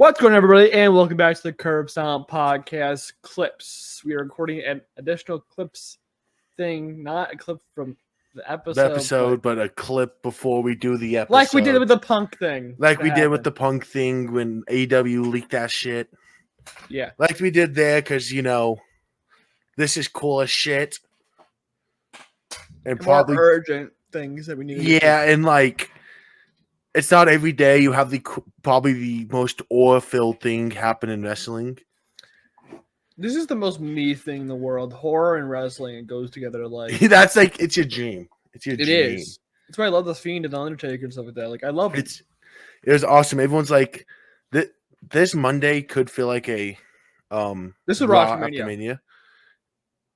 What's going on, everybody, and welcome back to the Stomp podcast clips. We are recording an additional clips thing, not a clip from the episode, but a clip before we do the episode. Like we did with the Punk thing. Like we did with the Punk thing when AEW leaked that shit. Yeah. Like we did there because, this is cool as shit. And probably more urgent things that we need to get and it's not every day you have probably the most awe-filled thing happen in wrestling. This is the most me thing in the world. Horror and wrestling, it goes together like that's like it's your dream. It's your dream. It is. That's why I love the Fiend and the Undertaker and stuff like that. Like I love it. It was awesome. Everyone's like, this Monday could feel like a this is Raw After Mania.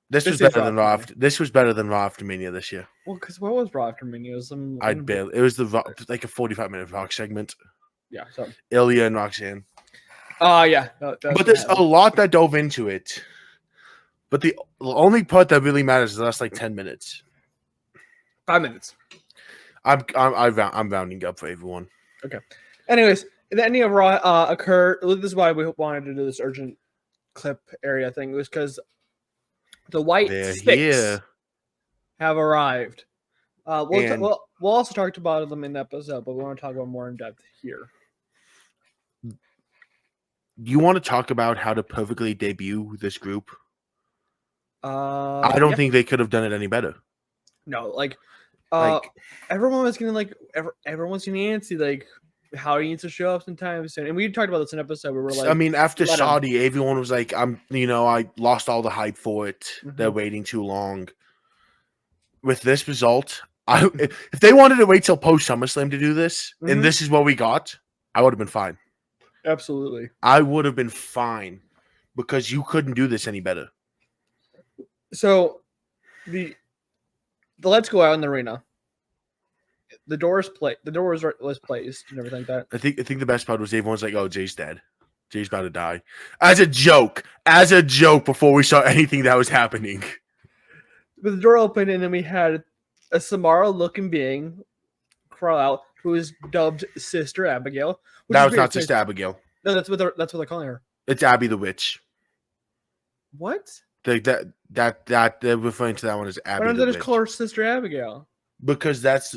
This was better than Raw. This was better than Raw After Mania this year. Well, because what was Raw After Mania? It was it was like a 45-minute Rock segment. Yeah, so Ilya and Roxanne. Yeah. But there's a lot that dove into it. But the only part that really matters is the last 10 minutes. 5 minutes. I'm rounding up for everyone. Okay. Anyways, the ending of Raw occurred. This is why we wanted to do this urgent clip area thing. It was because the white sticks have arrived. We'll also talk about them in the episode, but we want to talk about more in depth here. You want to talk about how to perfectly debut this group? I don't think they could have done it any better. No, everyone was getting everyone's getting antsy, how he needs to show up sometimes soon. And we talked about this in an episode where we're like, I mean, after Saudi, everyone was like, I lost all the hype for it. Mm-hmm. They're waiting too long. With this result, if they wanted to wait till post SummerSlam to do this, and this is what we got, I would have been fine. Absolutely. I would have been fine because you couldn't do this any better. So the Let's Go Out in the arena. The door was placed and everything like that. I think the best part was everyone's like, "Oh, Jay's dead. Jay's about to die." As a joke before we saw anything that was happening. But the door opened and then we had a Samara-looking being crawl out, who is dubbed Sister Abigail. That was not Sister Abigail. No, that's what they're calling her. It's Abby the Witch. What? That they're referring to that one as Abby. Why don't they just call her Sister Abigail? Because that's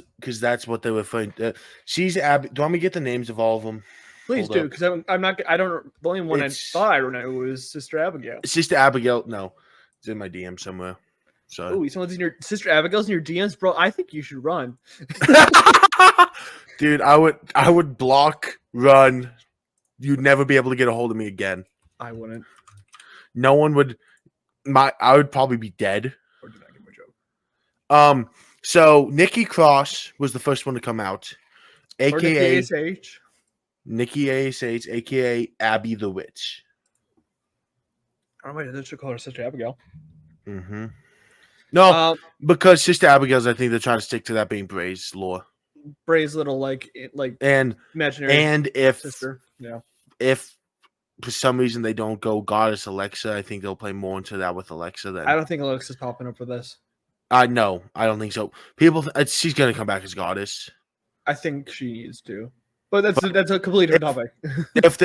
what they're referring to. She's Abby. Do you want me to get the names of all of them? Please do, because I'm not. I don't. The only one I thought I remember was Sister Abigail. Sister Abigail. No, it's in my DM somewhere. So. Oh, someone's in your Sister Abigail's in your DMs, bro. I think you should run. Dude, I would block, run. You'd never be able to get a hold of me again. I wouldn't. No one would. I would probably be dead. Or did I get my joke? So Nikki Cross was the first one to come out, aka Nikki ASH, aka Abby the Witch. Oh wait, they should call her Sister Abigail. Mm-hmm. No, because Sister Abigail's, I think they're trying to stick to that being Bray's lore. Bray's little and imaginary. And if sister, if for some reason they don't go Goddess Alexa, I think they'll play more into that with Alexa. Then I don't think Alexa's popping up for this. No, I don't think so. She's gonna come back as Goddess. I think she needs to, but that's a completely different topic. if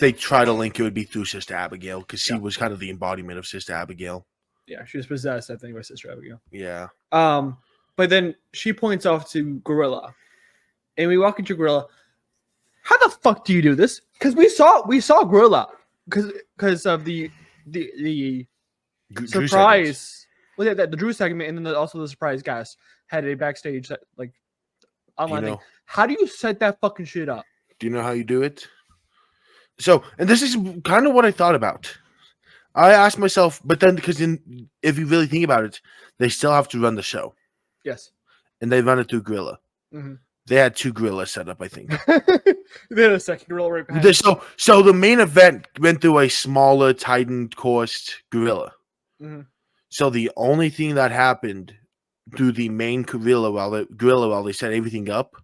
they try to link it, would be through Sister Abigail because she was kind of the embodiment of Sister Abigail. Yeah, she was possessed, I think, by Sister Abigail. Yeah. But then she points off to Gorilla, and we walk into Gorilla. How the fuck do you do this? Because we saw Gorilla because of the surprise. Well, yeah, the Drew segment, and then also the surprise guest had a backstage online thing. How do you set that fucking shit up? Do you know how you do it? So, and this is kind of what I thought about. I asked myself, but then because if you really think about it, they still have to run the show. Yes. And they run it through Gorilla. Mm-hmm. They had 2 gorillas set up, I think. They had a second gorilla right behind. So the main event went through a smaller, tightened coursed gorilla. Mm-hmm. So the only thing that happened through the main gorilla while they set everything up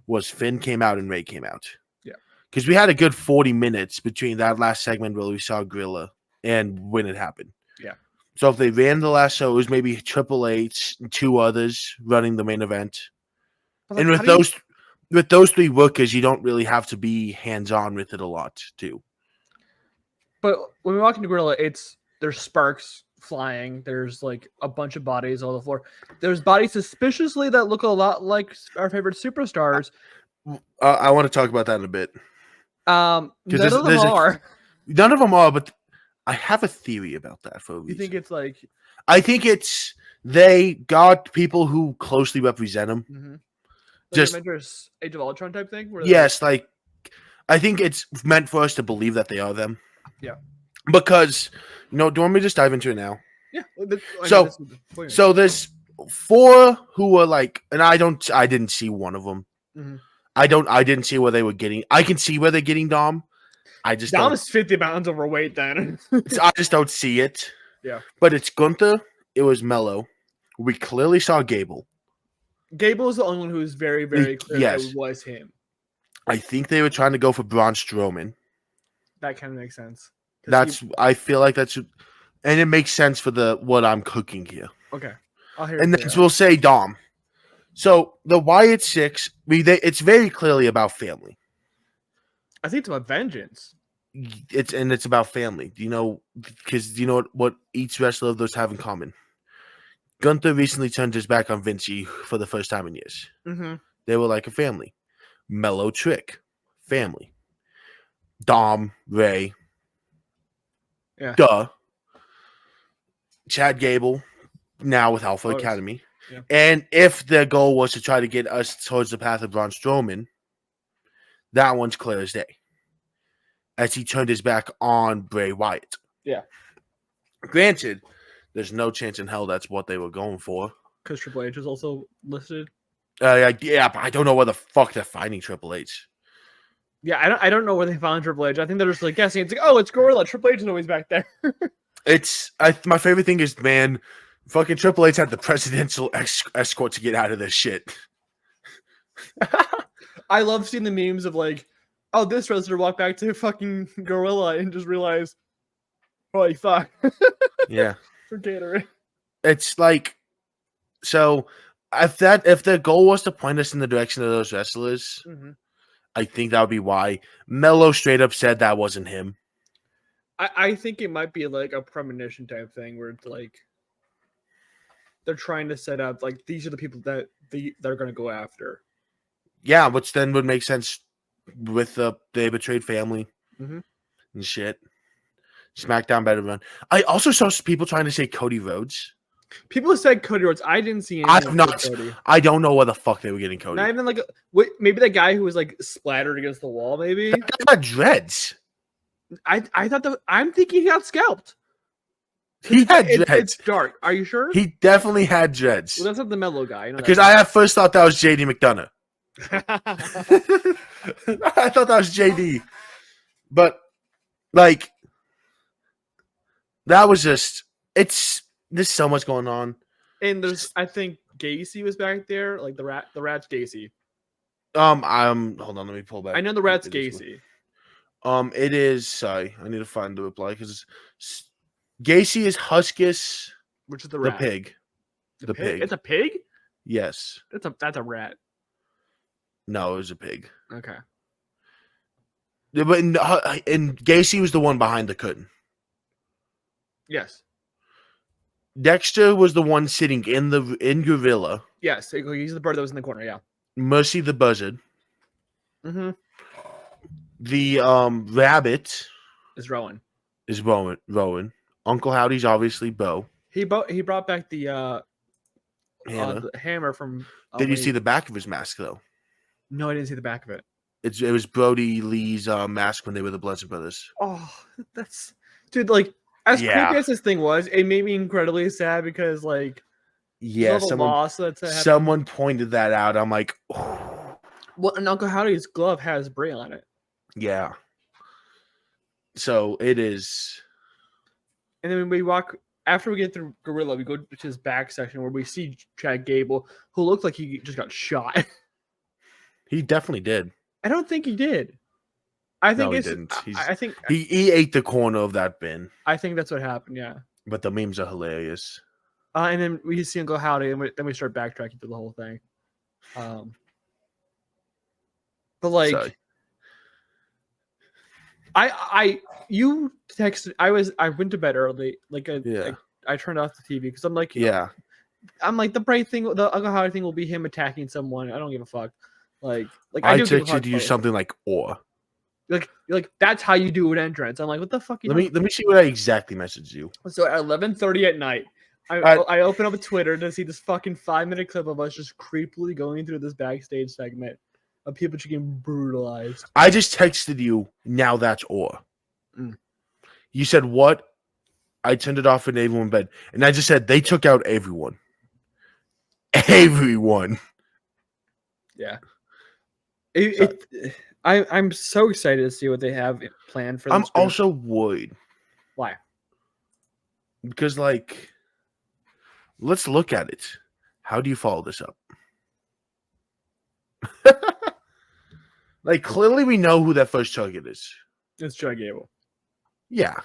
was Finn came out and Ray came out. Yeah. Because we had a good 40 minutes between that last segment where we saw Gorilla and when it happened. Yeah. So if they ran the last show, it was maybe Triple H and 2 others running the main event. Like, and with those, with those three workers, you don't really have to be hands on with it a lot, too. But when we walk into Gorilla, there's sparks flying. There's like a bunch of bodies on the floor. There's bodies suspiciously that look a lot like our favorite superstars. I want to talk about that in a bit. None of them are. None of them are, but I have a theory about that for a reason. You think it's like? I think it's they got people who closely represent them. Mm-hmm. Like just Avengers Age of Ultron type thing? Yes, like I think it's meant for us to believe that they are them. Yeah. Because, do you want me to just dive into it now? Yeah. So there's 4 who were like, and I didn't see one of them. Mm-hmm. I didn't see where they were getting. I can see where they're getting Dom. Dom is 50 pounds overweight then. I just don't see it. Yeah. But it's Gunther. It was Mello. We clearly saw Gable. Gable is the only one who's very, very clear that it was him. I think they were trying to go for Braun Strowman. That kind of makes sense. I feel like that's, and it makes sense for what I'm cooking here. Okay, I'll hear. And then we'll say Dom. So the Wyatt 6, it's very clearly about family. I think it's about vengeance. It's about family. Because you know what each wrestler of those have in common. Gunther recently turned his back on Vinci for the first time in years. Mm-hmm. They were like a family. Mellow Trick, family. Dom, Ray. Yeah. Duh. Chad Gable, now with Alpha Academy. Yeah. And if their goal was to try to get us towards the path of Braun Strowman, that one's clear as day. As he turned his back on Bray Wyatt. Yeah. Granted, there's no chance in hell that's what they were going for. Because Triple H is also listed. Yeah, but I don't know where the fuck they're finding Triple H. Yeah, I don't know where they found Triple H. I think they're just like guessing. It's like, oh, it's Gorilla. Triple H is always back there. My favorite thing is, man, fucking Triple H had the presidential escort to get out of this shit. I love seeing the memes of like, oh, this wrestler walked back to fucking Gorilla and just realized, holy fuck. Yeah. For catering. It's like, so if their goal was to point us in the direction of those wrestlers, mm-hmm. I think that would be why. Mello straight up said that wasn't him. I think it might be like a premonition type thing where it's like they're trying to set up like these are the people that they're going to go after. Yeah, which then would make sense with the they betrayed family mm-hmm. and shit. SmackDown better run. I also saw people trying to say Cody Rhodes. People have said Cody Rhodes. I didn't see anything. I have not. Cody. I don't know where the fuck they were getting Cody. Not even like maybe that guy who was like splattered against the wall. Maybe that guy got dreads. I thought that I'm thinking he got scalped. He had dreads. It's dark. Are you sure? He definitely had dreads. Well, that's not the Mellow guy. Because I at first thought that was JD McDonough. I thought that was JD, but like that was just there's so much going on. And I think Gacy was back there, like the rat's Gacy. Hold on, let me pull back. I know the rat's Gacy. It is. Sorry, I need to find the reply because Gacy is Huskus, which is the rat. The pig. The pig. It's a pig. Yes. That's a rat. No, it was a pig. Okay. Yeah, but and Gacy was the one behind the curtain. Yes. Dexter was the one sitting in Gorilla. Yes, he's the bird that was in the corner. Yeah. Mercy the buzzard. Mm-hmm. The rabbit is Rowan. Rowan. Uncle Howdy's obviously Bo. He brought back the hammer from. Did you see the back of his mask though? No, I didn't see the back of it. It was Brody Lee's mask when they were the Bludgeon Brothers. Oh, that's dude. Like as creepy as this thing was, it made me incredibly sad because like someone pointed that out. I'm like, oh. Well, and Uncle Howdy's glove has Bray on it. Yeah. So it is. And then we walk after we get through Gorilla, we go to his back section where we see Chad Gable, who looked like he just got shot. He definitely did. I don't think he did. I think he didn't. I think he ate the corner of that bin. I think that's what happened. Yeah. But the memes are hilarious. And then we see Uncle Howdy, and then we start backtracking through the whole thing. But like, you texted. I went to bed early. Like I turned off the TV because I'm like, I'm like the Bray thing, the Uncle Howdy thing will be him attacking someone. I don't give a fuck. Like I do texted you something like or. Like that's how you do an entrance. I'm like, what the fuck? Let me see what I exactly messaged you. So at 11:30 at night, I open up a Twitter to see this fucking 5-minute clip of us just creepily going through this backstage segment of people just getting brutalized. I just texted you. Now that's or. You said what? I turned it off and everyone in bed, and I just said they took out everyone. Everyone. Yeah. I'm so excited to see what they have planned for. I'm also worried. Why? Because, like, let's look at it. How do you follow this up? Like, clearly we know who that first target is. It's Chad Gable. Yeah.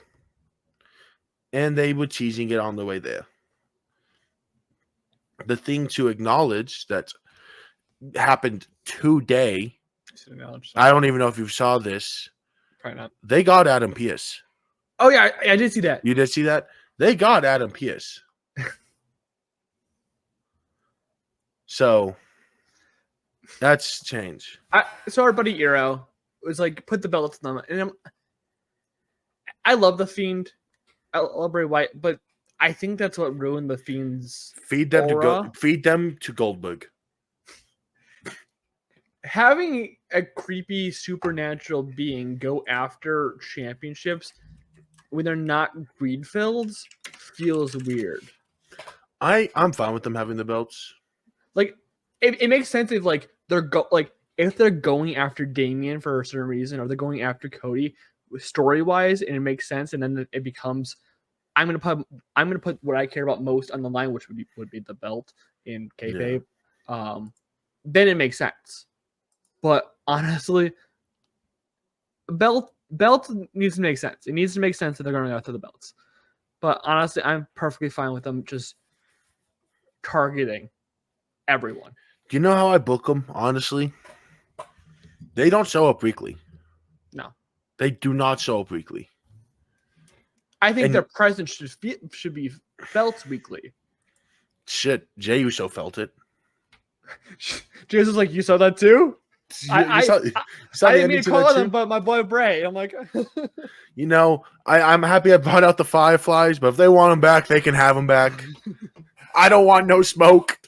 And they were teasing it on the way there. The thing to acknowledge that happened today, I don't even know if you saw this. Probably not. They got Adam Pearce. Oh, yeah, I did see that. You did see that? They got Adam Pearce. So, that's change. So our buddy Eero was like, put the belts on them. And I love the Fiend. I love Bray Wyatt, but I think that's what ruined the Fiend's feed them aura. Feed them to Goldberg. Having a creepy supernatural being go after championships when they're not greed filled feels weird. I'm fine with them having the belts. Like it makes sense if like if they're going after Damian for a certain reason, or they're going after Cody story wise, and it makes sense, and then it becomes I'm gonna put what I care about most on the line, which would be the belt in kayfabe. Yeah. Then it makes sense. But honestly, belt needs to make sense. It needs to make sense that they're going after the belts. But honestly, I'm perfectly fine with them just targeting everyone. Do you know how I book them? Honestly, they don't show up weekly. No, they do not show up weekly. I think their presence should be felt weekly. Shit, Jey Uso felt it. Jey was like, "You saw that too." I didn't mean to call them, but my boy Bray. I'm like, you know, I'm happy I brought out the Fireflies, but if they want them back, they can have them back. I don't want no smoke.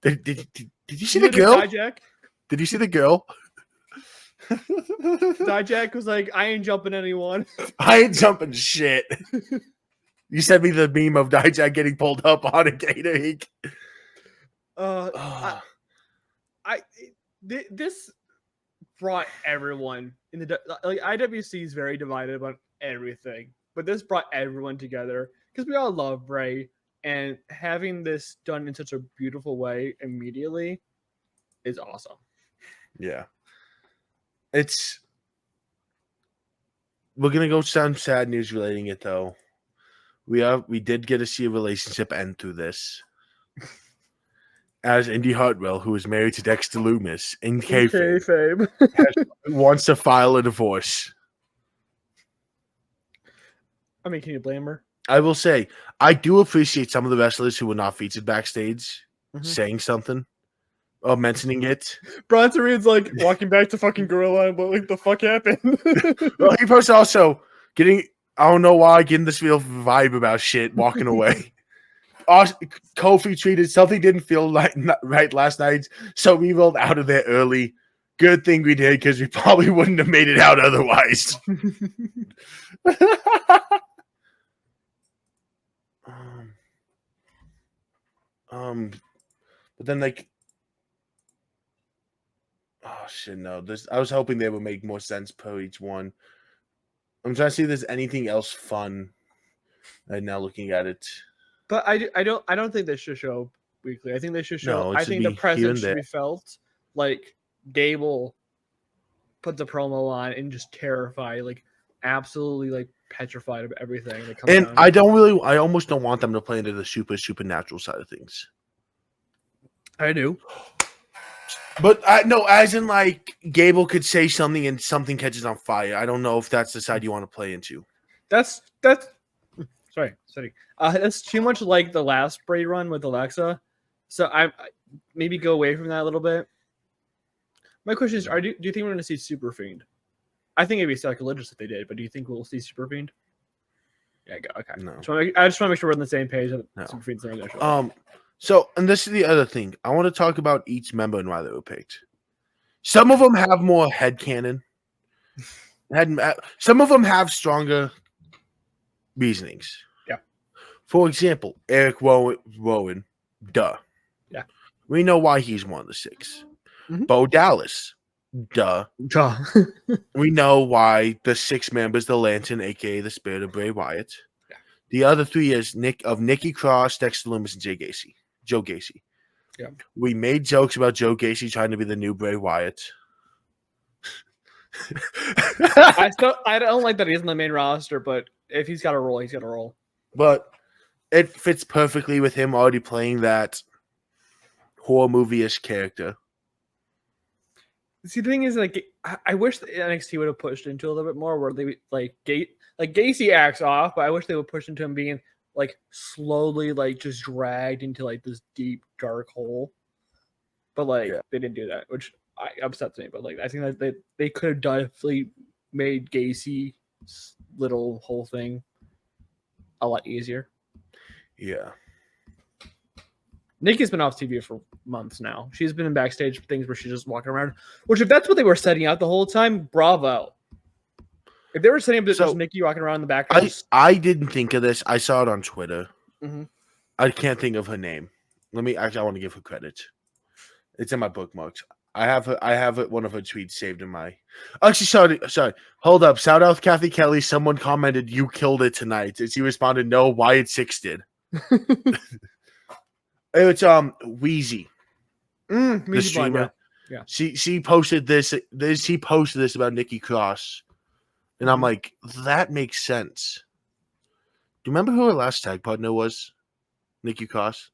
Did you see the girl? Dijak? Did you see the girl? Dijak was like, I ain't jumping anyone. I ain't jumping shit. You sent me the meme of Dijak getting pulled up on a gator hink. This brought everyone in the like IWC is very divided about everything, but this brought everyone together because we all love Bray, and having this done in such a beautiful way immediately is awesome. Yeah, we're gonna go some sad news relating it though. We did get to see a relationship end through this. As Indy Hartwell, who is married to Dexter Lumis in kayfabe, wants to file a divorce. I mean, can you blame her? I will say, I do appreciate some of the wrestlers who were not featured backstage saying something or mentioning it. Bronson Reed's like walking back to fucking Gorilla and what like the fuck happened? Well, he was also getting, I don't know why, getting this real vibe about shit, walking away. Kofi tweeted something didn't feel right last night, so we rolled out of there early. Good thing we did because we probably wouldn't have made it out otherwise. But then like, oh shit, no. I was hoping they would make more sense per each one. I'm trying to see if there's anything else fun right now looking at it. But I don't think they should show weekly. I think they should show. I think the presence should be felt. Like Gable put the promo on and just terrify, like absolutely like petrified of everything that comes. And down. I almost don't want them to play into the supernatural side of things. I do. But no, as in like Gable could say something and something catches on fire. I don't know if that's the side you want to play into. That's sorry. That's too much like the last Bray run with Alexa. So I maybe go away from that a little bit. My question is: do you think we're going to see Super Fiend? I think it'd be sacrilegious if they did, but do you think we'll see Super Fiend? Yeah, okay. No. I just want to make sure we're on the same page. That Super Fiend's not going to show up. So, and this is the other thing. I want to talk about each member and why they were picked. Some of them have more headcanon. Some of them have stronger reasonings. Yeah. For example, Eric Rowan. Duh. Yeah. We know why he's one of the 6. Mm-hmm. Bo Dallas. Duh. We know why the 6 members, the Lantern, aka the Spirit of Bray Wyatt. Yeah. The other 3 is Nikki Cross, Dexter Lumis, and Joe Gacy. Yeah. We made jokes about Joe Gacy trying to be the new Bray Wyatt. I don't like that he's in the main roster, but if he's got a role, he's got a role. But it fits perfectly with him already playing that horror movie-ish character. See, the thing is, like, I wish the NXT would have pushed into a little bit more, where they like Gacy acts off, but I wish they would push into him being like slowly like just dragged into like this deep dark hole. But like they didn't do that, which upsets me. But like I think that they could have definitely made Gacy's little whole thing a lot easier. Yeah. Nikki's been off TV for months now. She's been in backstage things where she's just walking around. Which, if that's what they were setting out the whole time, bravo. If they were setting up just Nikki walking around in the background, I didn't think of this. I saw it on Twitter. Mm-hmm. I can't think of her name. I want to give her credit. It's in my bookmarks. I have one of her tweets saved in my. Actually, sorry. Hold up. Shout out Kathy Kelly. Someone commented, "You killed it tonight," and she responded, "No, Wyatt 6 did." It's Wheezy. The streamer. Yeah. She posted this. She posted this about Nikki Cross, and I'm like, that makes sense. Do you remember who her last tag partner was? Nikki Cross.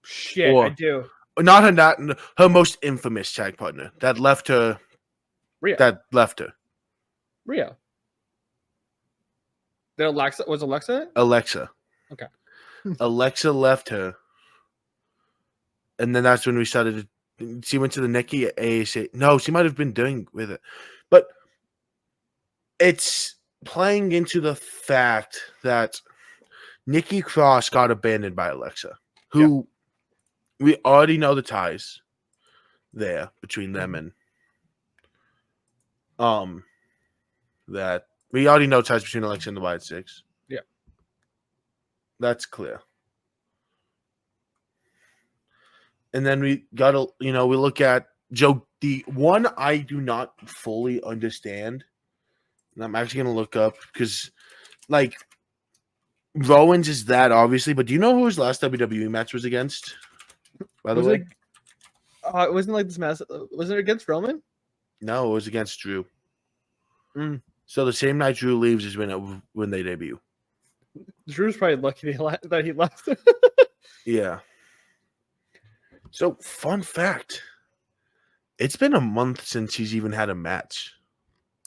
Shit, I do. Not her most infamous tag partner that left her. Rhea. That left her. Rhea. Alexa was Alexa? Alexa. Okay. Alexa left her. And then that's when we started. She went to the Nikki AAC. No, she might have been doing with it. But it's playing into the fact that Nikki Cross got abandoned by Alexa, who we already know the ties there between them and that we already know ties between Alexa and the Wyatt 6. Yeah. That's clear. And then we got to, we look at Joe. The one I do not fully understand, and I'm actually going to look up because, like, Rowan's is that obviously, but do you know who his last WWE match was against? By the way, it wasn't like this match. Wasn't it against Roman? No, it was against Drew. So the same night Drew leaves is when they debut. Drew's probably lucky that he left. Yeah. So, fun fact. It's been a month since he's even had a match.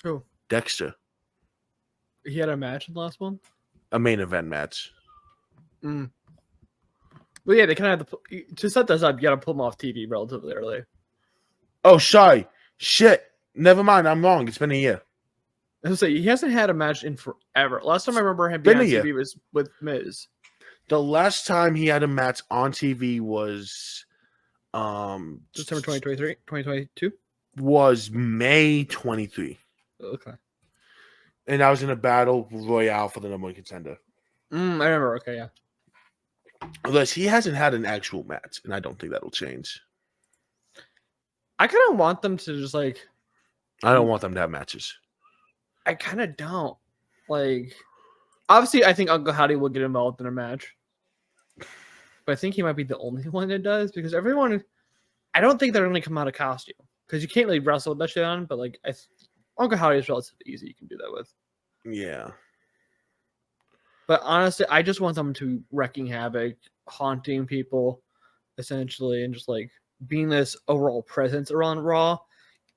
Who? Dexter. He had a match in the last one? A main event match. Well, yeah, they kind of have to set this up. You got to pull him off TV relatively early. Oh, sorry. Shit. Never mind. I'm wrong. It's been a year. I was say he hasn't had a match in forever. Last time I remember him being on TV was with Miz. The last time he had a match on TV was September 2022? Was May 23. Okay. And I was in a battle royale for the number one contender. I remember. Okay, yeah. Unless he hasn't had an actual match, and I don't think that'll change. I kind of want them to just like. I don't want them to have matches. I kind of don't. Like, obviously, I think Uncle Howdy will get involved in a match. But I think he might be the only one that does because everyone. I don't think they're going to come out of costume because you can't really wrestle with that shit on. But like, Uncle Howdy is relatively easy. You can do that with. Yeah. But honestly, I just want them to wreaking havoc, haunting people, essentially, and just like being this overall presence around Raw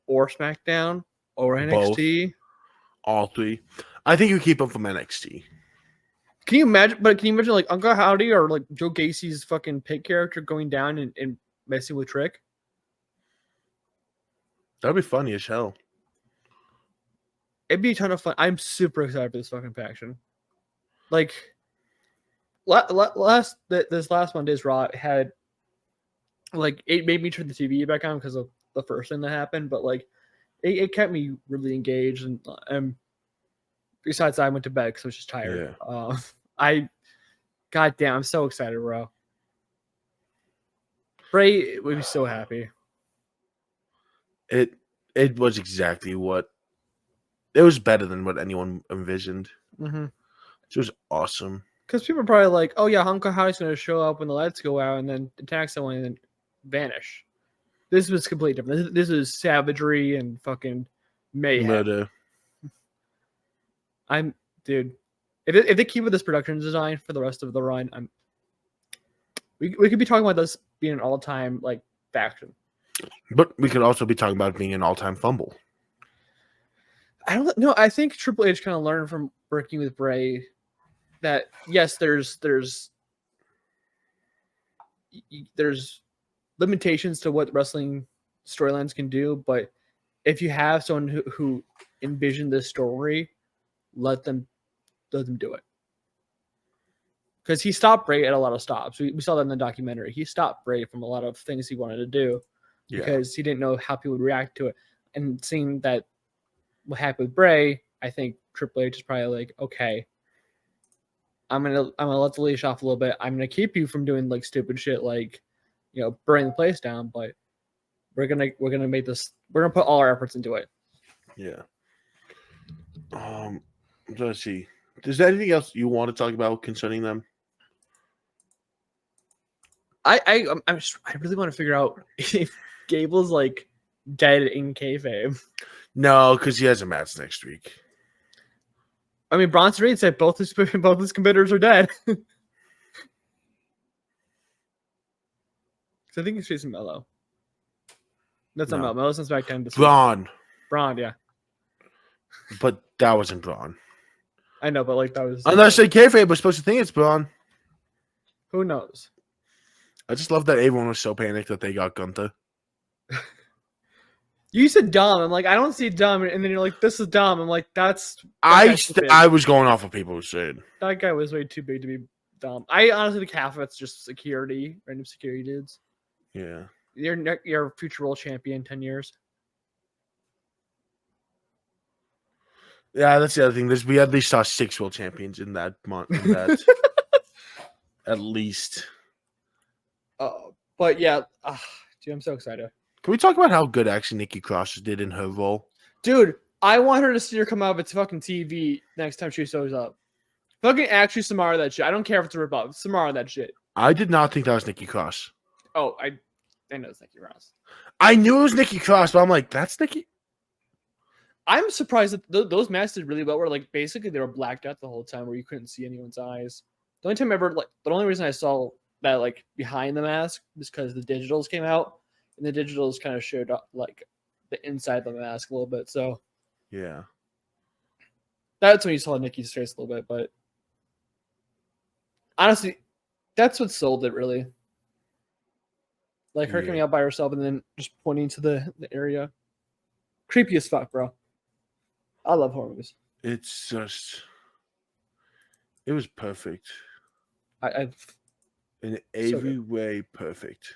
or SmackDown or NXT. Both. All three. I think you keep them from NXT. Can you imagine? But can you imagine like Uncle Howdy or like Joe Gacy's fucking pig character going down and messing with Trick? That'd be funny as hell. It'd be a ton of fun. I'm super excited for this fucking faction. Like, this last Monday's Raw had, like, it made me turn the TV back on because of the first thing that happened, but like, it kept me really engaged, and besides, I went to bed because I was just tired. Yeah. Goddamn, I'm so excited, bro. Bray would be so happy. It was exactly what. It was better than what anyone envisioned. Mm-hmm. It was awesome. Because people are probably like, oh yeah, Uncle Howdy's going to show up when the lights go out and then attack someone and then vanish. This was completely different. This is savagery and fucking mayhem. Murder. Dude. If they keep with this production design for the rest of the run, we could be talking about this being an all-time like faction. But we could also be talking about it being an all-time fumble. I don't know. I think Triple H kind of learned from working with Bray that yes, there's limitations to what wrestling storylines can do, but if you have someone who envisioned this story, let them do it. Because he stopped Bray at a lot of stops. We saw that in the documentary. He stopped Bray from a lot of things he wanted to do because he didn't know how people would react to it. And seeing that what happened with Bray, I think Triple H is probably like, okay, I'm gonna let the leash off a little bit. I'm gonna keep you from doing like stupid shit like, burning the place down, but we're gonna make this. We're gonna put all our efforts into it. Yeah. Let's see. Is there anything else you want to talk about concerning them? I really want to figure out if Gable's like dead in kayfabe. No, because he has a match next week. I mean, Bronson Reed said both his competitors are dead. Because I think he's facing Mello. That's not Mello. Mello's on SmackDown this Braun. Week. Braun, yeah. But that wasn't Braun. I know, but like that was. Unless they kayfabe was supposed to think it's Braun. Who knows? I just love that everyone was so panicked that they got Gunther. You said dumb. I'm like, I don't see dumb, and then you're like, this is dumb. I'm like, that's. I was going off what people were saying. That guy was way too big to be dumb. I honestly think half of it's just random security dudes. Yeah. You're future world champion 10 years. Yeah, that's the other thing. We at least saw 6 world champions in that month. At least. But yeah, dude, I'm so excited. Can we talk about how good actually Nikki Cross did in her role? Dude, I want her to see her come out of its fucking TV next time she shows up. Fucking actually Samara that shit. I don't care if it's a rip-off. Samara that shit. I did not think that was Nikki Cross. Oh, I know it's Nikki Cross. I knew it was Nikki Cross, but I'm like, that's Nikki? I'm surprised that those masks did really well. Where like basically they were blacked out the whole time, where you couldn't see anyone's eyes. The only time the only reason I saw that like behind the mask is because the digitals came out, and the digitals kind of showed up like the inside of the mask a little bit. So yeah, that's when you saw Nikki's face a little bit. But honestly, that's what sold it really. Like her coming out by herself and then just pointing to the area. Creepy as fuck, bro. I love horror movies. It's just, it was perfect. In every way, perfect.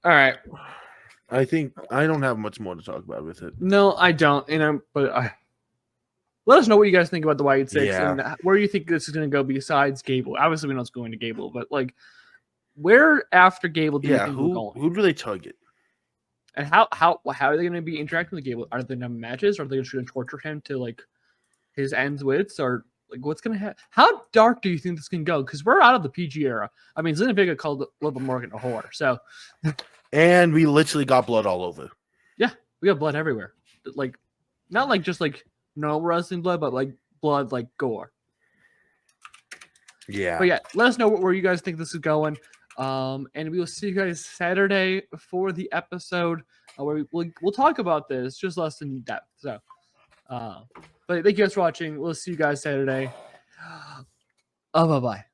All right. I think I don't have much more to talk about with it. No, I don't. Let us know what you guys think about the White Six and where you think this is going to go besides Gable. Obviously, we know it's going to Gable, but like, where after Gable do you think we're going? Who do they target? And how are they going to be interacting with Gable? Are they going to have matches? Are they just going to torture him to like his ends wits? Or like what's going to happen? How dark do you think this can go? Because we're out of the PG era. I mean, Zelina Vega called Liv Morgan a whore. So, and we literally got blood all over. Yeah, we got blood everywhere. Like, not like just like no wrestling blood, but like blood, like gore. Yeah. But yeah, let us know where you guys think this is going. And we will see you guys Saturday for the episode where we'll talk about this just less in depth. So, but thank you guys for watching. We'll see you guys Saturday. Bye bye.